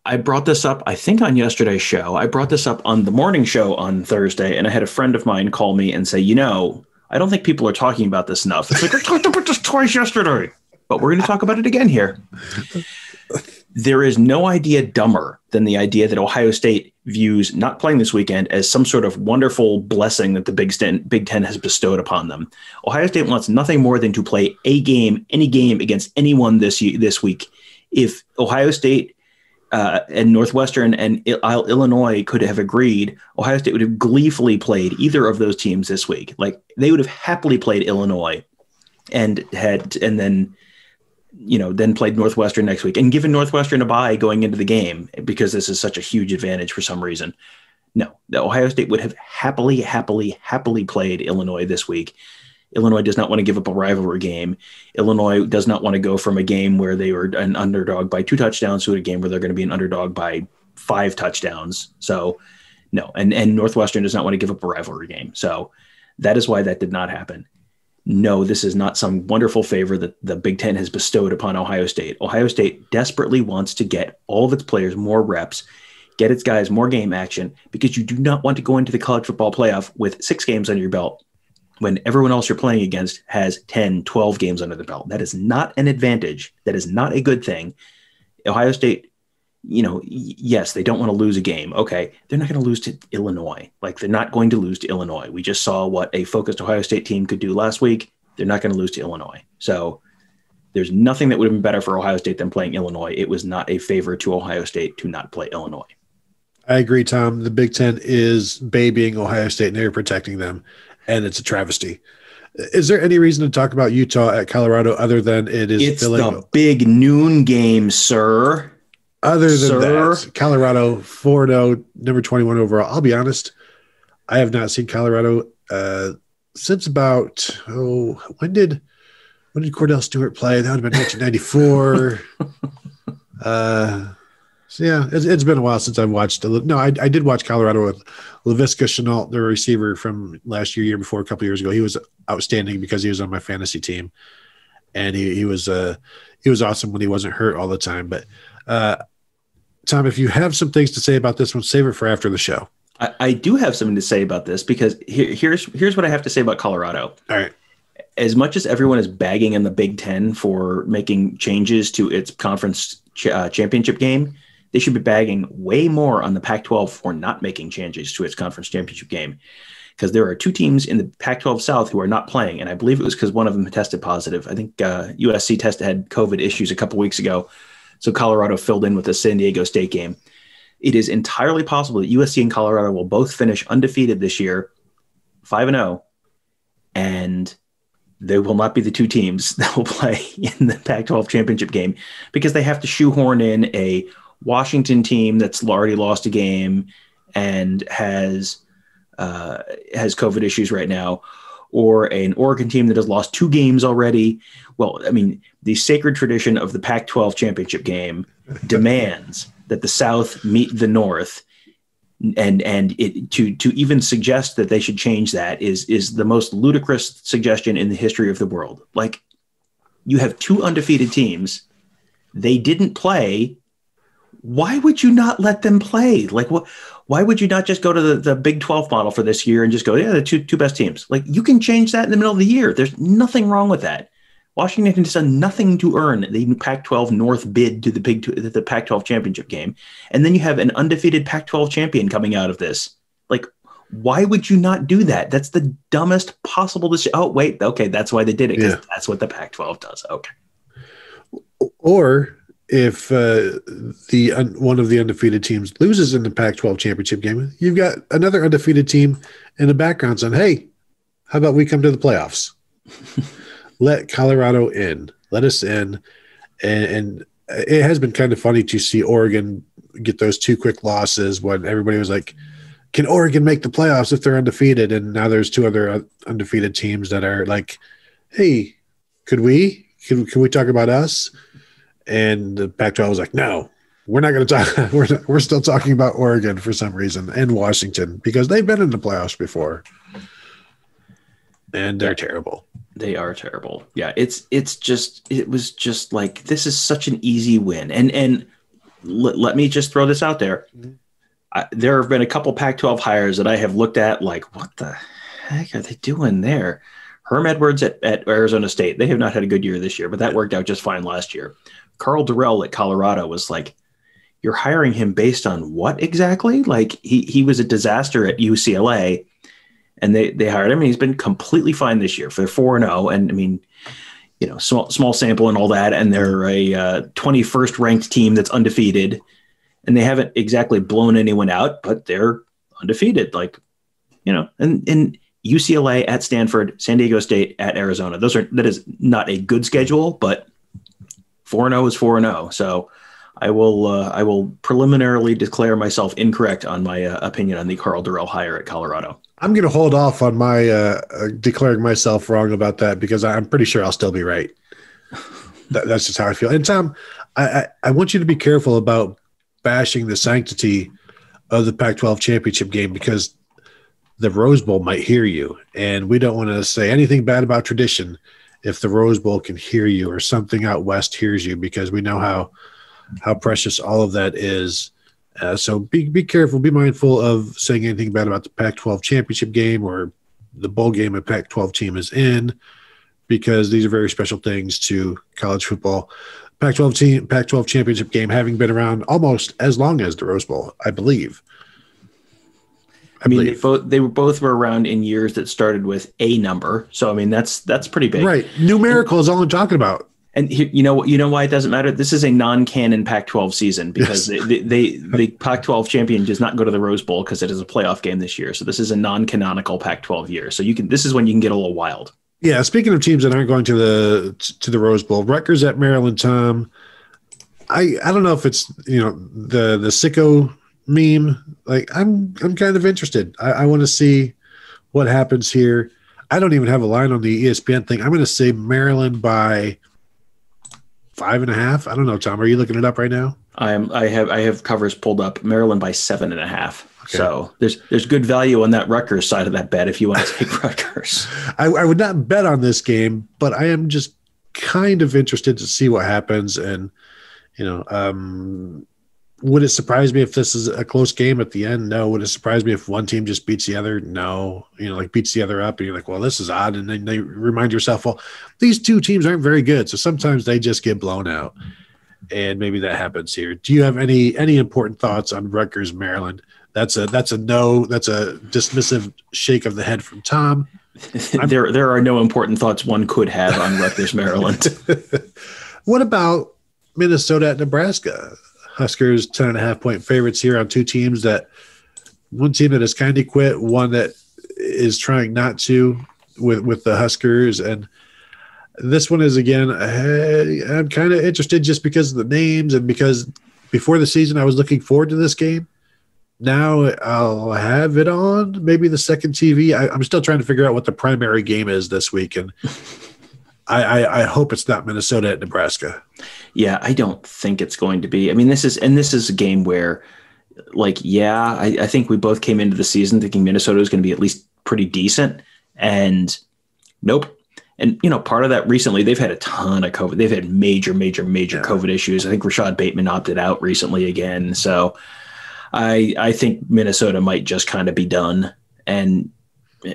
Speaker 2: I brought this up, I think, on yesterday's show. I brought this up on the morning show on Thursday, and I had a friend of mine call me and say, I don't think people are talking about this enough. It's like, I talked about this twice yesterday, but we're going to talk about it again here. There is no idea dumber than the idea that Ohio State views not playing this weekend as some sort of wonderful blessing that the Big Ten has bestowed upon them. Ohio State wants nothing more than to play any game against anyone this week. If Ohio State and Northwestern and Illinois could have agreed, Ohio State would have gleefully played either of those teams this week. Like, they would have happily played Illinois and then played Northwestern next week and given Northwestern a bye going into the game because this is such a huge advantage for some reason. No, the Ohio State would have happily played Illinois this week. Illinois does not want to give up a rivalry game. Illinois does not want to go from a game where they were an underdog by 2 touchdowns to a game where they're going to be an underdog by 5 touchdowns. So no, and Northwestern does not want to give up a rivalry game. So that is why that did not happen. No, this is not some wonderful favor that the Big Ten has bestowed upon Ohio State. Ohio State desperately wants to get all of its players more reps, get its guys more game action, because you do not want to go into the college football playoff with 6 games under your belt when everyone else you're playing against has 10, 12 games under the belt. That is not an advantage. That is not a good thing. Ohio State, yes, they don't want to lose a game. Okay, they're not going to lose to Illinois. Like, they're not going to lose to Illinois. We just saw what a focused Ohio State team could do last week. They're not going to lose to Illinois. So there's nothing that would have been better for Ohio State than playing Illinois. It was not a favor to Ohio State to not play Illinois.
Speaker 1: I agree, Tom. The Big Ten is babying Ohio State and they're protecting them, and it's a travesty. Is there any reason to talk about Utah at Colorado other than it's
Speaker 2: the big noon game, sir?
Speaker 1: Other than that, Colorado 4-0, number 21 overall. I'll be honest, I have not seen Colorado since about when did Cordell Stewart play? That would have been 1994. So yeah, it's been a while since I've watched. I did watch Colorado with Laviska Shenault, the receiver from last year before, a couple years ago. He was outstanding because he was on my fantasy team, and he was awesome when he wasn't hurt all the time. But Tom, if you have some things to say about this one, save it for after the show.
Speaker 2: I do have something to say about this because here's what I have to say about Colorado.
Speaker 1: All right.
Speaker 2: As much as everyone is bagging in the Big Ten for making changes to its conference championship game, they should be bagging way more on the Pac-12 for not making changes to its conference championship game, because there are 2 teams in the Pac-12 South who are not playing, and I believe it was because one of them tested positive. I think USC had COVID issues a couple weeks ago, so Colorado filled in with the San Diego State game. it is entirely possible that USC and Colorado will both finish undefeated this year, 5-0, and they will not be the two teams that will play in the Pac-12 championship game because they have to shoehorn in a Washington team that's already lost a game and has COVID issues right now, or an Oregon team that has lost 2 games already. Well, I mean, the sacred tradition of the Pac-12 championship game demands that the South meet the North, and to even suggest that they should change that is the most ludicrous suggestion in the history of the world. Like, you have 2 undefeated teams. They didn't play. Why would you not let them play? Like, what? Why would you not just go to the Big 12 model for this year and just go, yeah, the two best teams? Like, you can change that in the middle of the year. There's nothing wrong with that. Washington has done nothing to earn the Pac-12 North bid to the Pac-12 championship game. And then you have an undefeated Pac-12 champion coming out of this. Like, why would you not do that? That's the dumbest possible decision. Oh, wait. Okay. That's why they did it. Because that's what the Pac-12 does. Okay.
Speaker 1: Or if one of the undefeated teams loses in the Pac-12 championship game, you've got another undefeated team in the background saying, hey, how about we come to the playoffs? Let Colorado in. Let us in. And it has been kind of funny to see Oregon get those 2 quick losses when everybody was like, can Oregon make the playoffs if they're undefeated? And now there's 2 other undefeated teams that are like, hey, could we? Can we talk about us? And the Pac-12 was like, no, we're not going to talk. We're still talking about Oregon for some reason and Washington because they've been in the playoffs before. And they're terrible.
Speaker 2: They are terrible. Yeah, it was just like, this is such an easy win. And let me just throw this out there. There have been a couple Pac-12 hires that I have looked at like, what the heck are they doing there? Herm Edwards at Arizona State. They have not had a good year this year, but that worked out just fine last year. Carl Durrell at Colorado was like, you're hiring him based on what exactly? Like, he was a disaster at UCLA. And they hired him, and he's been completely fine this year. They're 4-0, and I mean, you know, small sample and all that, and they're a 21st ranked team that's undefeated, and they haven't exactly blown anyone out, but they're undefeated. Like, you know, and UCLA at Stanford, San Diego State at Arizona. That is not a good schedule, but 4-0 is 4-0. So I will preliminarily declare myself incorrect on my opinion on the Carl Durrell hire at Colorado.
Speaker 1: I'm going to hold off on my declaring myself wrong about that because I'm pretty sure I'll still be right. That's just how I feel. And Tom, I want you to be careful about bashing the sanctity of the Pac-12 championship game because the Rose Bowl might hear you. And we don't want to say anything bad about tradition if the Rose Bowl can hear you or something out west hears you because we know how precious all of that is. So be careful, be mindful of saying anything bad about the Pac-12 championship game or the bowl game a Pac-12 team is in, because these are very special things to college football. Pac-12 championship game having been around almost as long as the Rose Bowl, I believe.
Speaker 2: I mean, they both were around in years that started with a number. So I mean, that's pretty big,
Speaker 1: right? Numerical is all I'm talking about.
Speaker 2: And you know why it doesn't matter? This is a non-canon Pac-12 season because the Pac-12 champion does not go to the Rose Bowl because it is a playoff game this year. So this is a non-canonical Pac-12 year. So this is when you can get a little wild.
Speaker 1: Yeah. Speaking of teams that aren't going to the Rose Bowl, Rutgers at Maryland, Tom. I don't know if it's the sicko meme. Like I'm kind of interested. I want to see what happens here. I don't even have a line on the ESPN thing. I'm going to say Maryland by 5.5. I don't know, Tom. Are you looking it up right now?
Speaker 2: I have covers pulled up. Maryland by 7.5. Okay. So there's good value on that Rutgers side of that bet if you want to take Rutgers.
Speaker 1: I would not bet on this game, but I am just kind of interested to see what happens. And would it surprise me if this is a close game at the end? No. Would it surprise me if one team just beats the other? No. Beats the other up, and you're like, well, this is odd. And then they remind yourself, well, these two teams aren't very good, so sometimes they just get blown out. And maybe that happens here. Do you have any important thoughts on Rutgers, Maryland? That's a no. That's a dismissive shake of the head from Tom.
Speaker 2: There are no important thoughts one could have on Rutgers, Maryland.
Speaker 1: What about Minnesota at Nebraska? Huskers 10.5-point favorites here on two teams one team that has kind of quit, one that is trying not to with the Huskers. And this one is, again, I'm kind of interested just because of the names and because before the season I was looking forward to this game. Now I'll have it on maybe the second TV. I'm still trying to figure out what the primary game is this week, and I hope it's not Minnesota at Nebraska.
Speaker 2: Yeah, I don't think it's going to be. I mean, this is a game where, like, I think we both came into the season thinking Minnesota was going to be at least pretty decent, and nope. And, part of that recently, they've had a ton of COVID. They've had major COVID issues. I think Rashad Bateman opted out recently again. So I think Minnesota might just kind of be done. And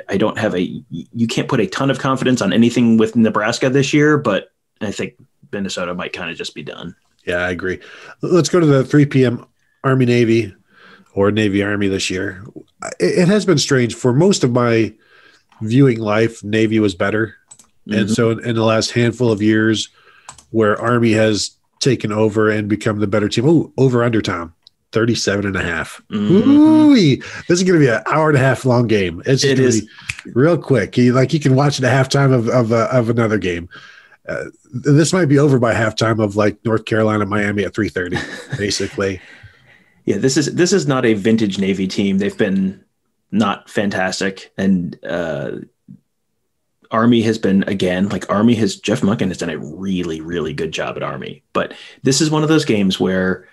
Speaker 2: I don't have you can't put a ton of confidence on anything with Nebraska this year, but I think Minnesota might kind of just be done.
Speaker 1: Yeah, I agree. Let's go to the 3 p.m. Army-Navy or Navy-Army this year. It has been strange. For most of my viewing life, Navy was better. Mm-hmm. And so in the last handful of years where Army has taken over and become the better team, over under, Tom. 37.5. Mm-hmm. This is going to be an hour and a half long game. It is real quick. You can watch it at halftime of another game. This might be over by halftime of like North Carolina, Miami at 3:30, basically.
Speaker 2: Yeah, this is not a vintage Navy team. They've been not fantastic, and Army has been, again, like Jeff Monken has done a really, really good job at Army. But this is one of those games where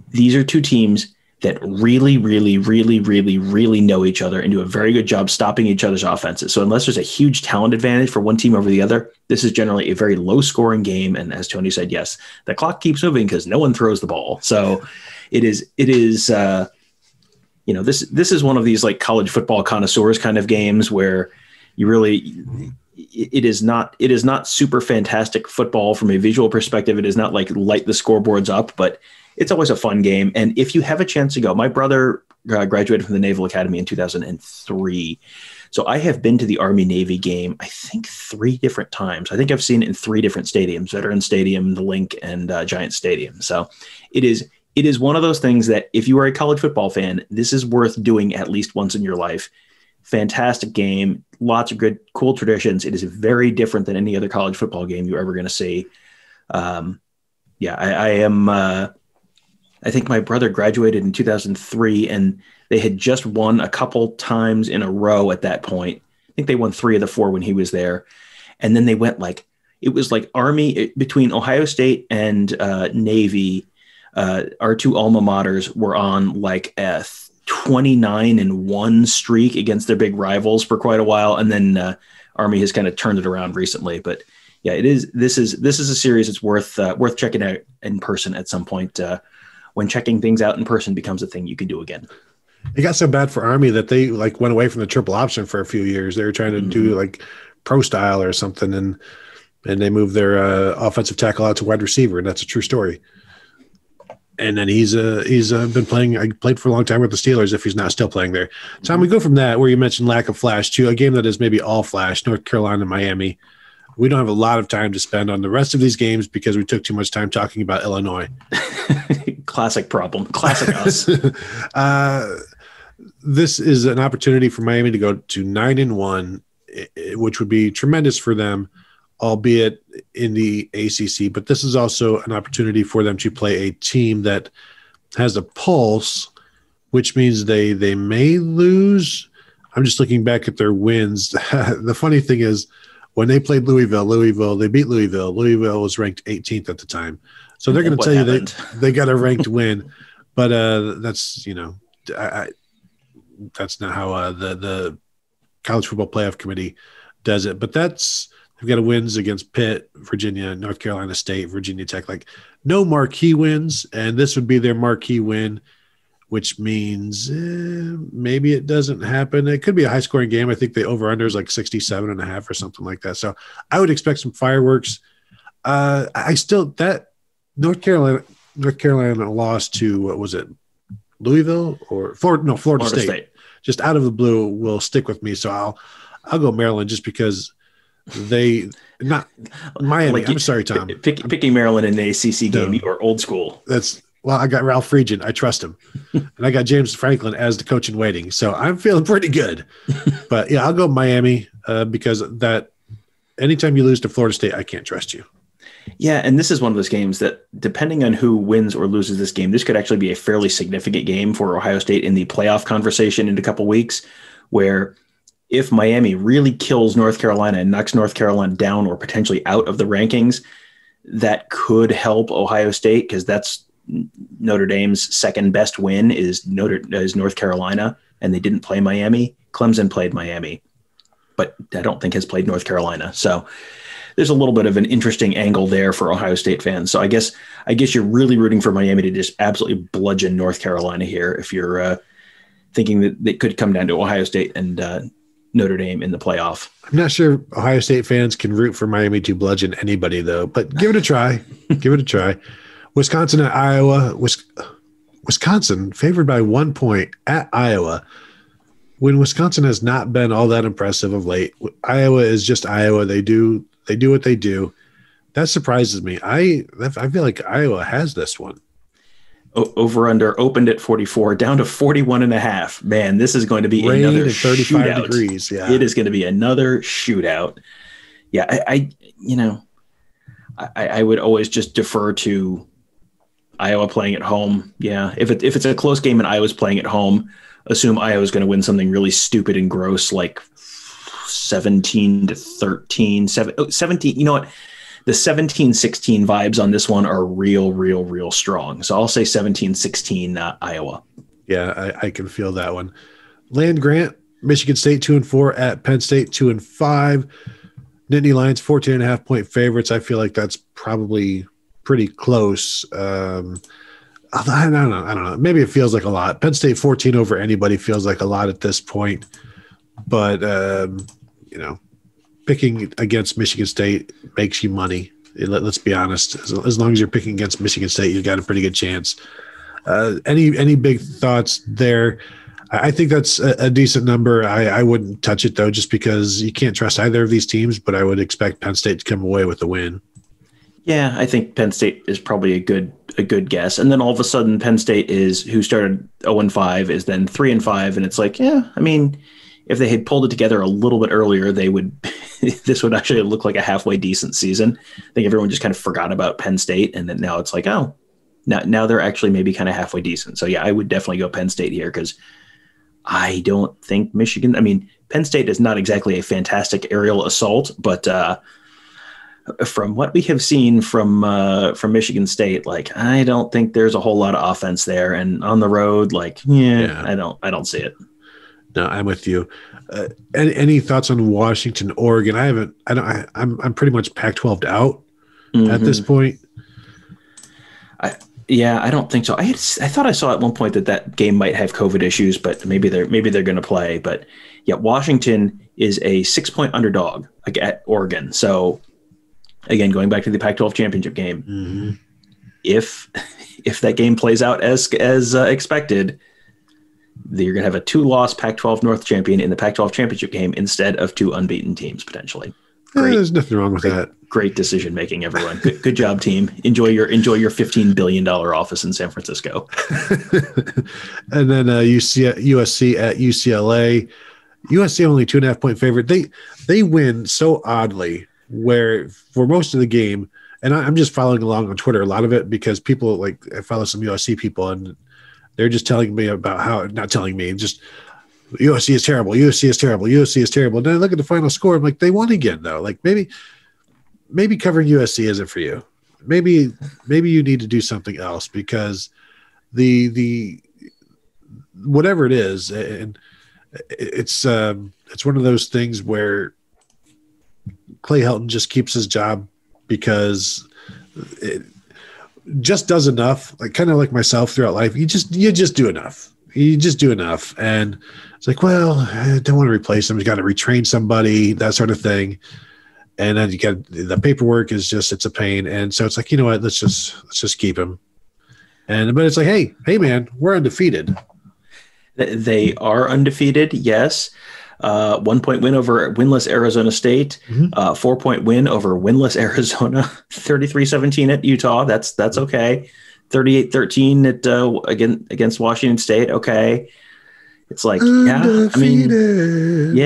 Speaker 2: these are two teams that really, really, really, really, really know each other and do a very good job stopping each other's offenses. So unless there's a huge talent advantage for one team over the other, this is generally a very low-scoring game. And as Tony said, yes, the clock keeps moving because no one throws the ball. So it is. This is one of these like college football connoisseurs kind of games where it is not super fantastic football from a visual perspective. It is not like light the scoreboards up, but it's always a fun game. And if you have a chance to go, my brother graduated from the Naval Academy in 2003. So I have been to the Army Navy game, I think 3 different times. I think I've seen it in 3 different stadiums: Veterans Stadium, the Link, and Giant Stadium. So it is one of those things that if you are a college football fan, this is worth doing at least once in your life. Fantastic game, lots of good, cool traditions. It is very different than any other college football game you're ever going to see. I think my brother graduated in 2003, and they had just won a couple times in a row at that point. I think they won 3 of the 4 when he was there. And then they went it was like Army between Ohio State and Navy. Our 2 alma maters were on like a 29-1 streak against their big rivals for quite a while. And then Army has kind of turned it around recently, but yeah, this is a series that's worth checking out in person at some point. When checking things out in person becomes a thing you can do again.
Speaker 1: It got so bad for Army that they went away from the triple option for a few years. They were trying to do like pro style or something, and they moved their offensive tackle out to wide receiver, and that's a true story. And then he's been playing. I played for a long time with the Steelers. If he's not still playing there, Tom, we go from that where you mentioned lack of flash to a game that is maybe all flash. North Carolina, Miami. We don't have a lot of time to spend on the rest of these games because we took too much time talking about Illinois.
Speaker 2: Classic problem. Classic us.
Speaker 1: This is an opportunity for Miami to go to 9-1, which would be tremendous for them, albeit in the ACC. But this is also an opportunity for them to play a team that has a pulse, which means they may lose. I'm just looking back at their wins. The funny thing is, when they played Louisville, they beat Louisville. Louisville was ranked 18th at the time. So they're going to tell you they got a ranked win. But that's, that's not how the College Football Playoff Committee does it. But they've got wins against Pitt, Virginia, North Carolina State, Virginia Tech. Like, no marquee wins, and this would be their marquee win, which means maybe it doesn't happen. It could be a high-scoring game. I think the over-under is like 67.5 or something like that. So I would expect some fireworks. That North Carolina lost to, what was it, Louisville or Florida? No, Florida State. Just out of the blue will stick with me. So I'll go Maryland just because they not Miami. I'm sorry, Tom.
Speaker 2: Picking Maryland in the ACC game, you are old school.
Speaker 1: well, I got Ralph Friedgen. I trust him. And I got James Franklin as the coach in waiting. So I'm feeling pretty good. But yeah, I'll go Miami because that anytime you lose to Florida State, I can't trust you.
Speaker 2: Yeah, and this is one of those games that, depending on who wins or loses this game, this could actually be a fairly significant game for Ohio State in the playoff conversation in a couple weeks, where if Miami really kills North Carolina and knocks North Carolina down or potentially out of the rankings, that could help Ohio State, because that's Notre Dame's second best win is North Carolina, and they didn't play Miami. Clemson played Miami, but I don't think has played North Carolina. So there's a little bit of an interesting angle there for Ohio State fans. So I guess you're really rooting for Miami to just absolutely bludgeon North Carolina here if you're thinking that it could come down to Ohio State and Notre Dame in the playoff.
Speaker 1: I'm not sure Ohio State fans can root for Miami to bludgeon anybody, though, but give it a try. Give it a try. Wisconsin at Iowa. Wisconsin favored by 1 point at Iowa. When Wisconsin has not been all that impressive of late, Iowa is just Iowa. They do what they do. That surprises me. I feel like Iowa has this one.
Speaker 2: Over under opened at 44, down to 41.5. Man, this is going to be
Speaker 1: Rain
Speaker 2: another
Speaker 1: at 35
Speaker 2: shootout.
Speaker 1: degrees. Yeah,
Speaker 2: it is going to be another shootout. Yeah, I would always just defer to Iowa playing at home. Yeah, if it's a close game and Iowa's playing at home, assume Iowa's going to win something really stupid and gross, like 17-13, 17. You know what? The 17-16 vibes on this one are real strong. So I'll say 17-16 Iowa.
Speaker 1: Yeah, I can feel that one. Land grant, Michigan State 2-4 at Penn State 2-5. Nittany Lions 14.5 point favorites. I feel like that's probably pretty close. I don't know. Maybe it feels like a lot. Penn State 14 over anybody feels like a lot at this point. But picking against Michigan State makes you money. Let's be honest. As long as you're picking against Michigan State, you've got a pretty good chance. Any big thoughts there? I think that's a decent number. I wouldn't touch it, though, just because you can't trust either of these teams, but I would expect Penn State to come away with the win.
Speaker 2: Yeah, I think Penn State is probably a good guess. And then all of a sudden, Penn State who started 0-5 is then 3-5. And it's like, yeah, I mean, if they had pulled it together a little bit earlier, this would actually look like a halfway decent season. I think everyone just kind of forgot about Penn State. And then now it's like, oh, now they're actually maybe kind of halfway decent. So yeah, I would definitely go Penn State here, because I don't think Michigan, Penn State is not exactly a fantastic aerial assault, but from what we have seen from Michigan State, like, I don't think there's a whole lot of offense there. And on the road, like, yeah. I don't see it.
Speaker 1: No, I'm with you. Any thoughts on Washington, Oregon? I'm pretty much Pac-12'd out at this point.
Speaker 2: I don't think so. I thought I saw at one point that game might have COVID issues, but maybe they're going to play. But yeah, Washington is a 6-point underdog at Oregon. So again, going back to the Pac-12 championship game, if that game plays out as expected, you're going to have a 2-loss Pac-12 North champion in the Pac-12 championship game instead of 2 unbeaten teams potentially.
Speaker 1: There's nothing wrong with that.
Speaker 2: Great decision making, everyone. Good job, team. Enjoy your $15 billion office in San Francisco.
Speaker 1: And then USC at UCLA. USC only 2.5 point favorite. They win so oddly, where for most of the game, and I'm just following along on Twitter a lot of it, because people, like, I follow some USC people and they're just telling me about how, not telling me, just USC is terrible. USC is terrible. USC is terrible. And then I look at the final score. I'm like, they won again, though. Like, maybe covering USC isn't for you. Maybe you need to do something else, because the whatever it is, and it's one of those things where Clay Helton just keeps his job because it just does enough, like, kind of like myself throughout life. You just do enough. You just do enough. And it's like, well, I don't want to replace him. You got to retrain somebody, that sort of thing. And then you get the paperwork is just, it's a pain. And so it's like, you know what, let's just keep him. But it's like, hey man, we're undefeated.
Speaker 2: They are undefeated. Yes. 1 point win over winless Arizona State, 4 point win over winless Arizona, 33-17 at Utah. That's okay. 38-13 against Washington State. Okay. It's like, undefeated.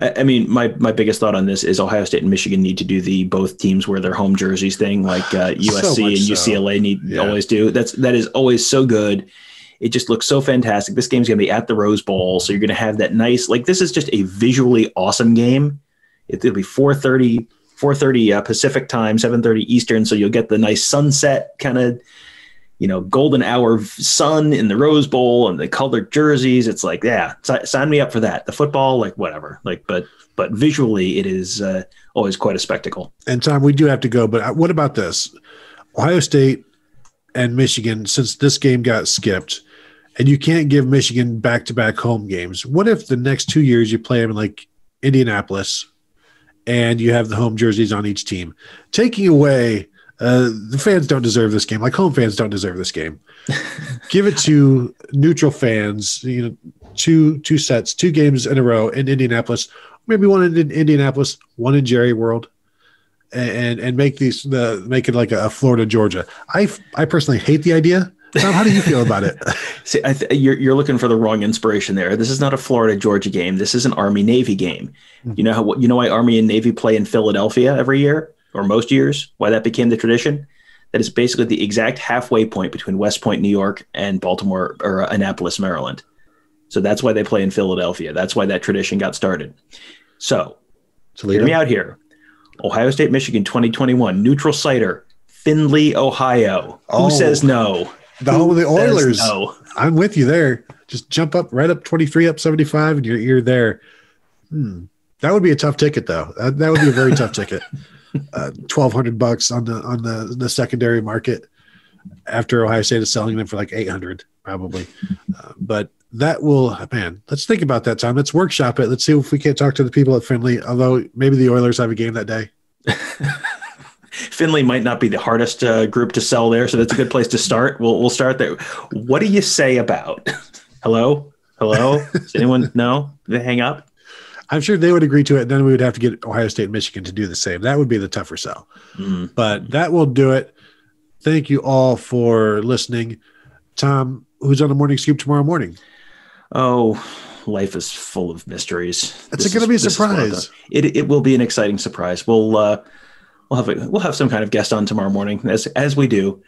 Speaker 2: I mean, my biggest thought on this is Ohio State and Michigan need to do both teams wear their home jerseys thing, like USC and UCLA always do. That is always so good. It just looks so fantastic. This game's going to be at the Rose Bowl, so you're going to have that nice, like, this is just a visually awesome game. It'll be 4:30 Pacific time, 7:30 Eastern, so you'll get the nice sunset kind of, golden hour sun in the Rose Bowl and the colored jerseys. It's like, sign me up for that. The football, like, whatever. Like, but visually, it is always quite a spectacle.
Speaker 1: And Tom, we do have to go, but what about this? Ohio State and Michigan, since this game got skipped, and you can't give Michigan back-to-back home games, what if the next 2 years you play them in, like, Indianapolis, and you have the home jerseys on each team? Taking away the fans don't deserve this game. Like, home fans don't deserve this game. Give it to neutral fans, two sets, 2 games in a row in Indianapolis, maybe one in Indianapolis, one in Jerry World, and make make it like a Florida, Georgia. I personally hate the idea. Tom, how do you feel about it?
Speaker 2: See, you're looking for the wrong inspiration there. This is not a Florida, Georgia game. This is an Army Navy game. Mm-hmm. You know why Army and Navy play in Philadelphia every year, or most years? Why that became the tradition? That is basically the exact halfway point between West Point, New York, and Baltimore or Annapolis, Maryland. So that's why they play in Philadelphia. That's why that tradition got started. So hear me out here. Ohio State, Michigan, 2021, neutral siter, Findlay, Ohio. Who says no?
Speaker 1: The home of the Oilers. No. I'm with you there. Just jump up, right up 23, up 75, and you're there. That would be a tough ticket, though. That would be a very tough ticket. $1,200 on the secondary market after Ohio State is selling them for like $800 probably. But that will, man, let's think about that, Tom. Let's workshop it. Let's see if we can't talk to the people at Findlay, although maybe the Oilers have a game that day.
Speaker 2: Findlay might not be the hardest group to sell there, so that's a good place to start. We'll start there. What do you say about hello? Does anyone know? They hang up?
Speaker 1: I'm sure they would agree to it. And then we would have to get Ohio State and Michigan to do the same. That would be the tougher sell. But that will do it. Thank you all for listening. Tom, who's on the Morning Scoop tomorrow morning?
Speaker 2: Oh, life is full of mysteries.
Speaker 1: It's going to be a surprise.
Speaker 2: It will be an exciting surprise. We'll have some kind of guest on tomorrow morning, as we do.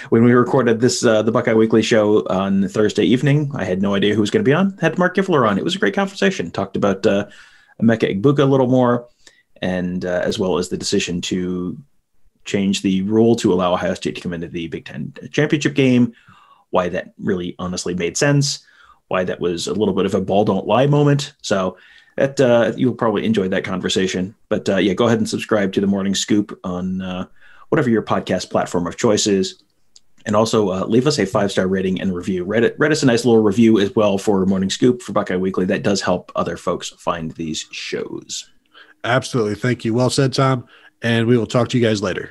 Speaker 2: When we recorded this, the Buckeye Weekly show on Thursday evening, I had no idea who was going to be on. Had Mark Giffler on. It was a great conversation. Talked about Emeka Egbuka a little more, and as well as the decision to change the rule to allow Ohio State to come into the Big Ten championship game. Why that really honestly made sense. Why that was a little bit of a ball don't lie moment. So that you'll probably enjoy that conversation. But go ahead and subscribe to the Morning Scoop on whatever your podcast platform of choice is. And also leave us a 5-star rating and review. Read us a nice little review as well for Morning Scoop for Buckeye Weekly. That does help other folks find these shows.
Speaker 1: Absolutely. Thank you. Well said, Tom. And we will talk to you guys later.